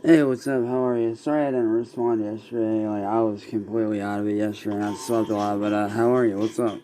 Hey, what's up? How are you? Sorry I didn't respond yesterday. Like, I was completely out of it yesterday and I slept a lot, but, how are you? What's up?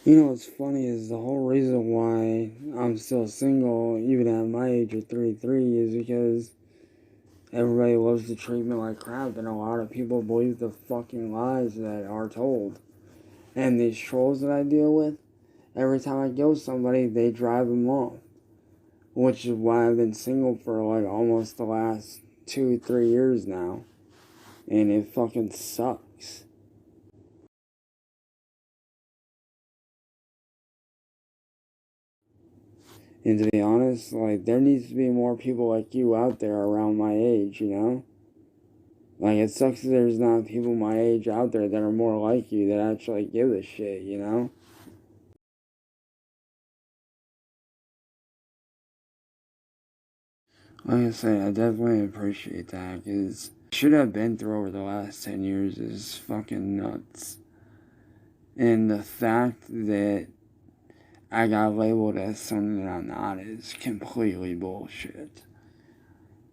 You know what's funny is the whole reason why I'm still single, even at my age of 33, is because everybody loves to treat me like crap, and a lot of people believe the fucking lies that are told. And these trolls that I deal with, every time I go with somebody, they drive them off. Which is why I've been single for like almost the last 2, 3 years now. And it fucking sucks. And to be honest, like, there needs to be more people like you out there around my age, you know? Like, it sucks that there's not people my age out there that are more like you that actually give a shit, you know? Like I say, I definitely appreciate that, because should have been through over the last 10 years is fucking nuts. And the fact that I got labeled as something that I'm not is completely bullshit.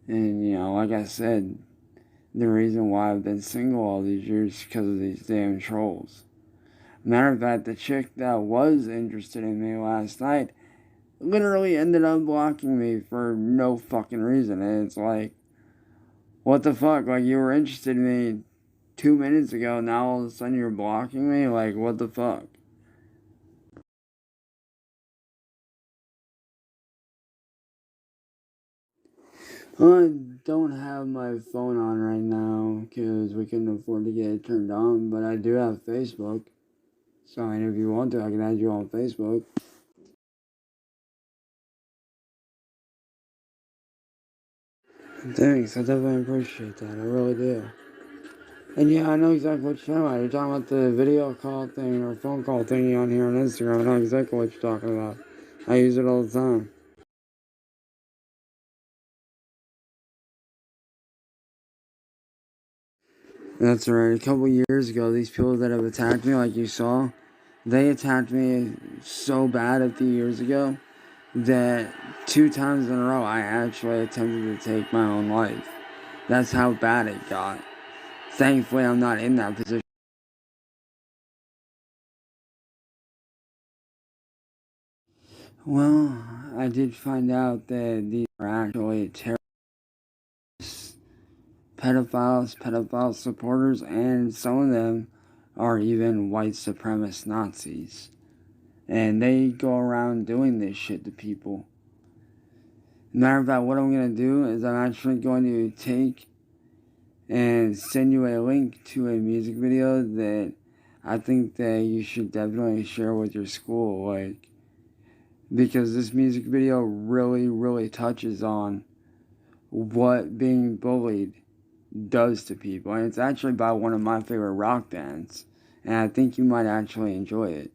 And, you know, like I said, the reason why I've been single all these years is because of these damn trolls. Matter of fact, the chick that was interested in me last night literally ended up blocking me for no fucking reason. And it's like, what the fuck? Like, you were interested in me 2 minutes ago, now all of a sudden you're blocking me? Like, what the fuck? I don't have my phone on right now because we couldn't afford to get it turned on, but I do have Facebook. So, I mean, if you want to, I can add you on Facebook. Thanks, I definitely appreciate that. I really do. And yeah, I know exactly what you're talking about. You're talking about the video call thing or phone call thingy on here on Instagram. I know exactly what you're talking about. I use it all the time. That's right. A couple years ago, these people that have attacked me, like you saw, they attacked me so bad a few years ago that 2 times in a row I actually attempted to take my own life. That's how bad it got. Thankfully, I'm not in that position. Well, I did find out that these are actually terrorists, pedophiles, pedophile supporters, and some of them are even white supremacist Nazis. And they go around doing this shit to people. Matter of fact, what I'm going to do is I'm actually going to take and send you a link to a music video that I think that you should definitely share with your school, like, because this music video really, really touches on what being bullied does to people, and it's actually by one of my favorite rock bands, and I think you might actually enjoy it.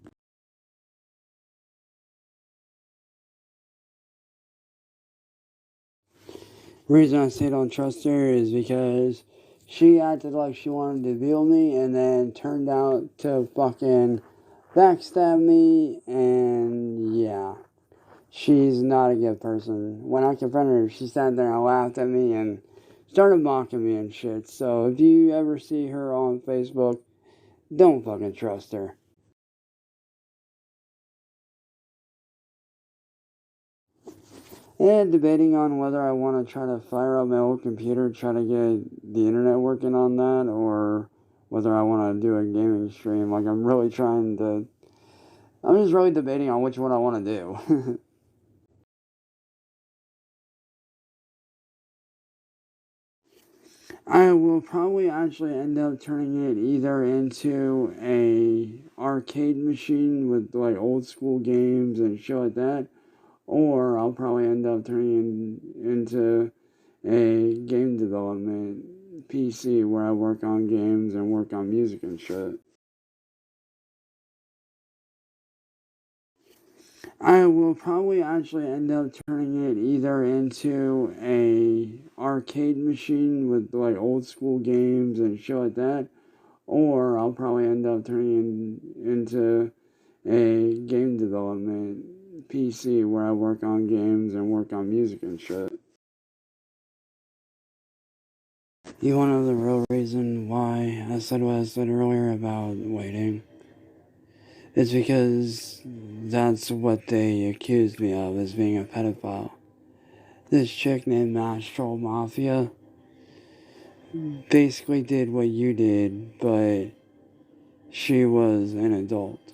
The reason I say don't trust her is because She acted like she wanted to be with me and then turned out to fucking backstab me, and yeah. She's not a good person. When I confronted her, she sat there and laughed at me and started mocking me and shit. So if you ever see her on Facebook, don't fucking trust her. And debating on whether I want to try to fire up my old computer, try to get the internet working on that, or whether I want to do a gaming stream. Like, I'm just really debating on which one I want to do. I will probably actually end up turning it either into a arcade machine with like old school games and shit like that, or I'll probably end up turning it into a game development PC where I work on games and work on music and shit. I will probably actually end up turning it either into a arcade machine with like old school games and shit like that, or I'll probably end up turning into a game development PC where I work on games and work on music and shit. You want to know the real reason why I said what I said earlier about waiting? It's because that's what they accused me of, as being a pedophile. This chick named Mastral Mafia basically did what you did, but she was an adult.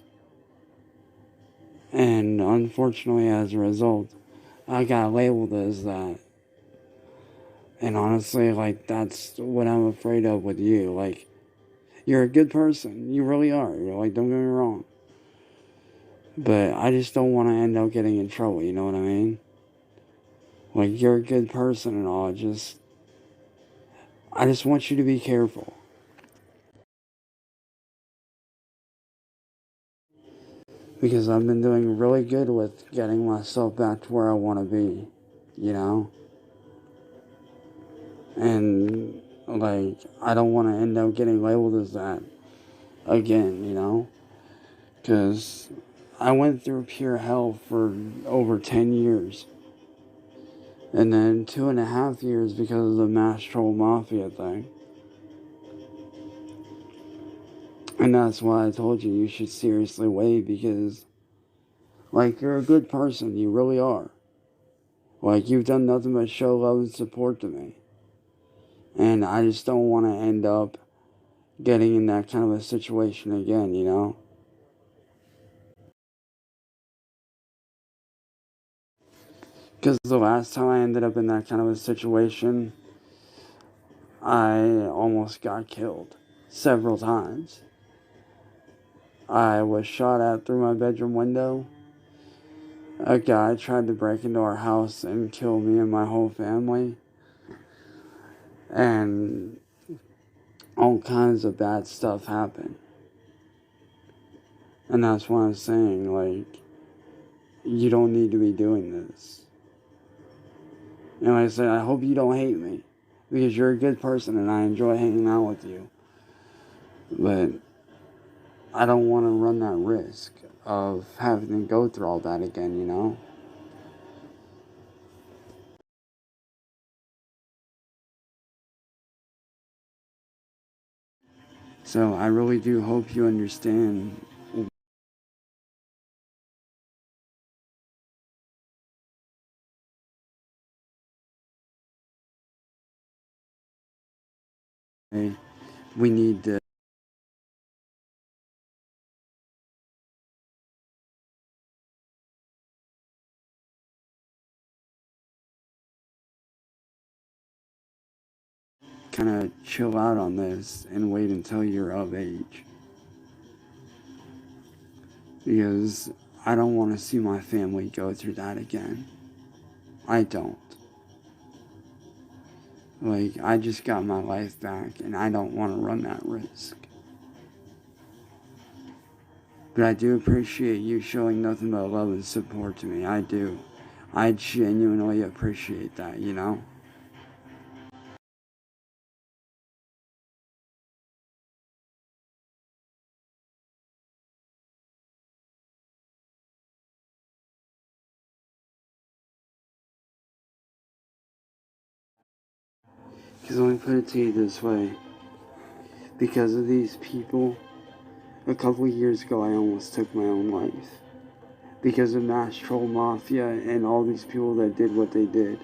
And unfortunately, as a result, I got labeled as that. And honestly, like, that's what I'm afraid of with you. Like, you're a good person. You really are. You're like, don't get me wrong. But I just don't want to end up getting in trouble, you know what I mean? Like, you're a good person and all. I just want you to be careful. Because I've been doing really good with getting myself back to where I want to be, you know? And, like, I don't want to end up getting labeled as that again, you know? Because I went through pure hell for over 10 years. And then 2.5 years because of the Mass Troll Mafia thing. And that's why I told you should seriously wait, because, like, you're a good person. You really are. Like, you've done nothing but show love and support to me. And I just don't want to end up getting in that kind of a situation again, you know? Because the last time I ended up in that kind of a situation, I almost got killed several times. I was shot at through my bedroom window. A guy tried to break into our house and kill me and my whole family. And all kinds of bad stuff happened. And that's why I'm saying, like, you don't need to be doing this. And like I said, I hope you don't hate me, because you're a good person and I enjoy hanging out with you. But I don't want to run that risk of having to go through all that again, you know? So I really do hope you understand. We need to kind of chill out on this and wait until you're of age. Because I don't want to see my family go through that again. I don't. Like, I just got my life back and I don't want to run that risk. But I do appreciate you showing nothing but love and support to me. I do. I genuinely appreciate that, you know? Because let me put it to you this way. Because of these people, a couple of years ago I almost took my own life. Because of Mass Troll Mafia and all these people that did what they did.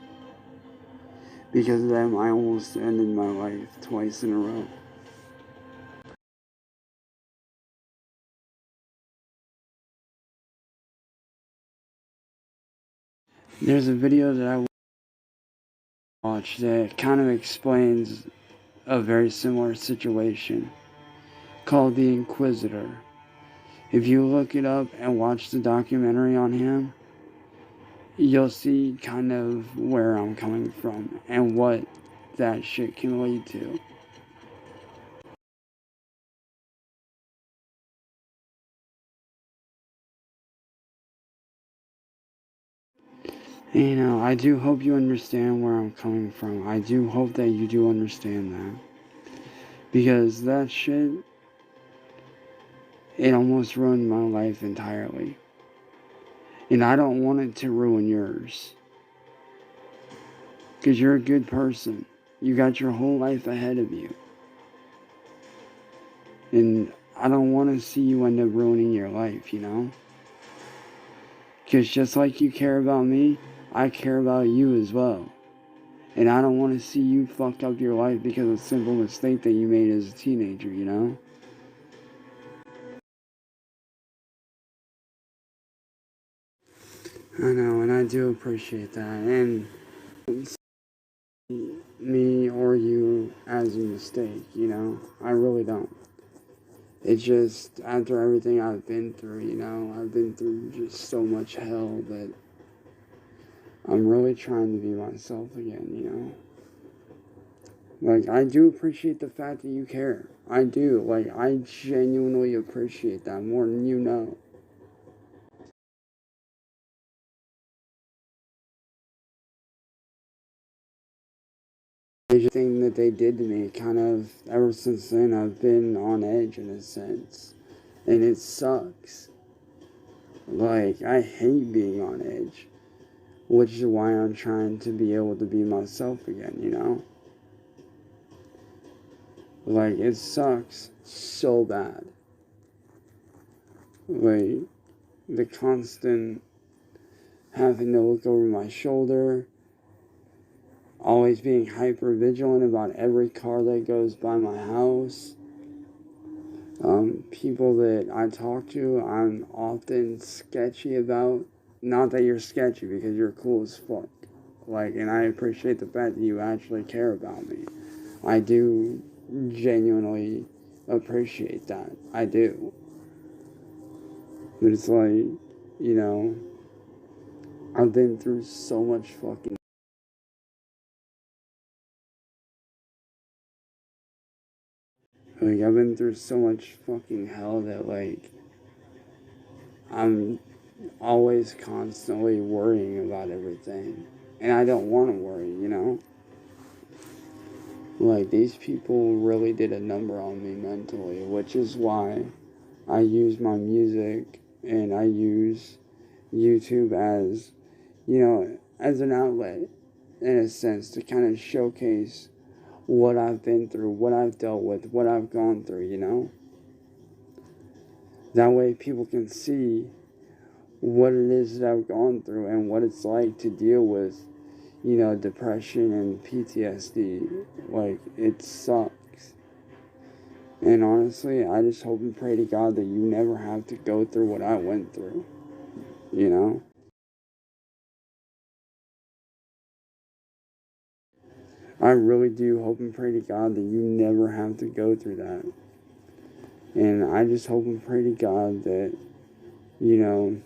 Because of them, I almost ended my life twice in a row. There's a video that I watched that kind of explains a very similar situation called The Inquisitor. If you look it up and watch the documentary on him, you'll see kind of where I'm coming from and what that shit can lead to. You know, I do hope you understand where I'm coming from. I do hope that you do understand that. Because that shit, it almost ruined my life entirely. And I don't want it to ruin yours. Because you're a good person. You got your whole life ahead of you. And I don't want to see you end up ruining your life, you know? Because just like you care about me, I care about you as well. And I don't want to see you fuck up your life because of a simple mistake that you made as a teenager, you know? I know, and I do appreciate that. And me or you as a mistake, you know? I really don't. It's just, after everything I've been through, you know, I've been through just so much hell that I'm really trying to be myself again, you know? Like, I do appreciate the fact that you care. I do. Like, I genuinely appreciate that more than you know. The thing that they did to me, kind of, ever since then, I've been on edge in a sense. And it sucks. Like, I hate being on edge. Which is why I'm trying to be able to be myself again, you know? Like, it sucks so bad. Like, the constant having to look over my shoulder, always being hyper vigilant about every car that goes by my house. People that I talk to, I'm often sketchy about. Not that you're sketchy, because you're cool as fuck. Like, and I appreciate the fact that you actually care about me. I do genuinely appreciate that. I do. But it's like, you know, I've been through so much fucking. Like, I've been through so much fucking hell that, like, I'm always constantly worrying about everything. And I don't want to worry, you know? Like, these people really did a number on me mentally, which is why I use my music and I use YouTube as, you know, as an outlet, in a sense, to kind of showcase what I've been through, what I've dealt with, what I've gone through, you know? That way people can see what it is that I've gone through and what it's like to deal with, you know, depression and PTSD. Like, it sucks. And honestly, I just hope and pray to God that you never have to go through what I went through, you know? I really do hope and pray to God that you never have to go through that. And I just hope and pray to God that, you know,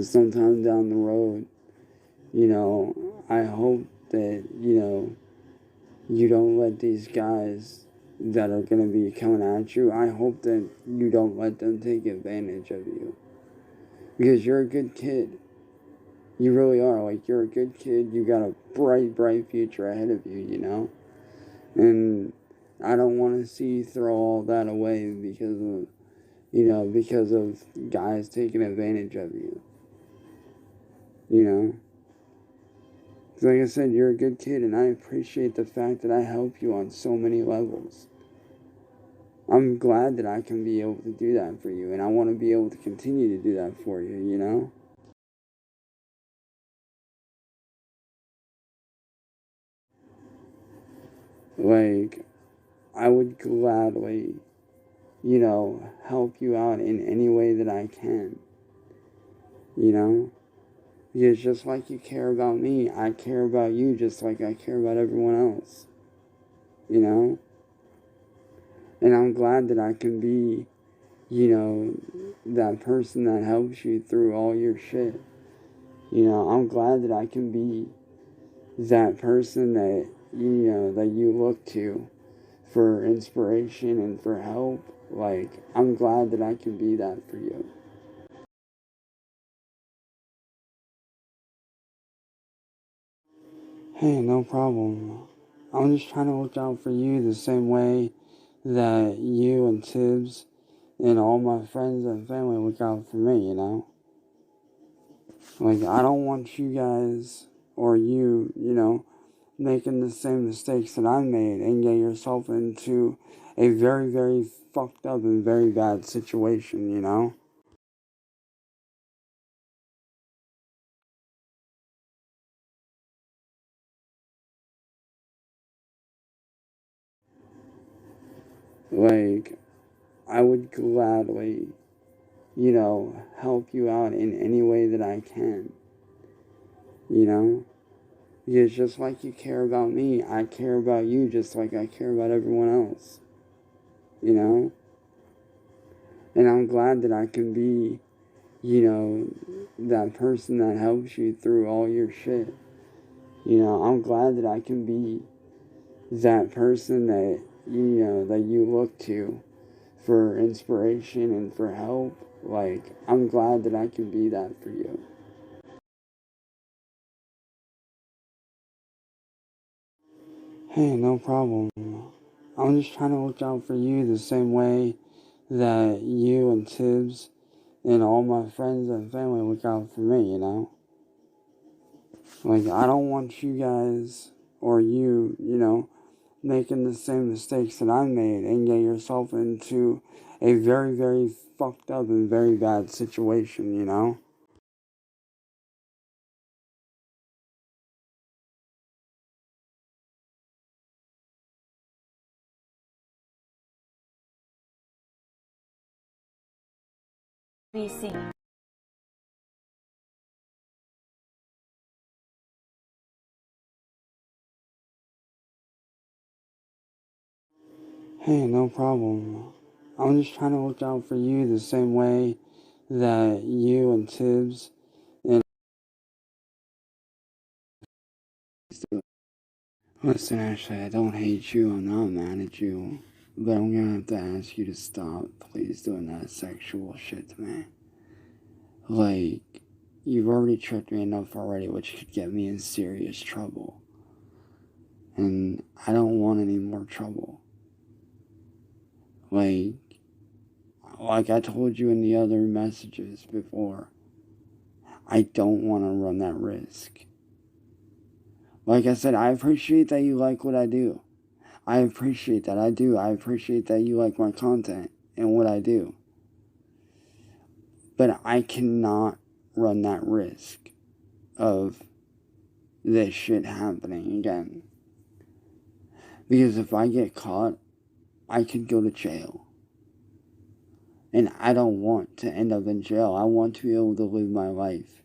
sometime down the road, you know, I hope that, you know, you don't let these guys that are going to be coming at you, I hope that you don't let them take advantage of you. Because you're a good kid. You really are. Like, you're a good kid. You got a bright, bright future ahead of you, you know? And I don't want to see you throw all that away because of, you know, because of guys taking advantage of you. You know? Like I said, you're a good kid, and I appreciate the fact that I help you on so many levels. I'm glad that I can be able to do that for you, and I want to be able to continue to do that for you, you know? Like, I would gladly, help you out in any way that I can, you know? Because just like you care about me, I care about you just like I care about everyone else, you know? And I'm glad that I can be, that person that helps you through all your shit. I'm glad that I can be that person that, that you look to for inspiration and for help. Like, I'm glad that I can be that for you. Hey, no problem. I'm just trying to look out for you the same way that you and Tibbs and all my friends and family look out for me, you know? Like, I don't want you guys or you, making the same mistakes that I made and get yourself into a very, very fucked up and very bad situation, you know? Like, I would gladly, help you out in any way that I can, you know? Because just like you care about me, I care about you just like I care about everyone else, you know? And I'm glad that I can be, that person that helps you through all your shit. I'm glad that I can be that person that, that you look to for inspiration and for help. Like, I'm glad that I can be that for you. Hey, no problem. I'm just trying to look out for you the same way that you and Tibbs and all my friends and family look out for me, you know? Like, I don't want you guys or you, making the same mistakes that I made and get yourself into a very, very fucked up and very bad situation, you know? BC. Hey, no problem. I'm just trying to look out for you the same way that you and Tibbs and listen, actually, I don't hate you. I'm not mad at you. But I'm gonna have to ask you to stop, please, doing that sexual shit to me. Like, you've already tricked me enough already, which could get me in serious trouble. And I don't want any more trouble. Like, like I told you in the other messages before, I don't want to run that risk. Like I said, I appreciate that you like what I do. I appreciate that. I do. I appreciate that you like my content and what I do. But I cannot run that risk of this shit happening again. Because if I get caught, I could go to jail. And I don't want to end up in jail. I want to be able to live my life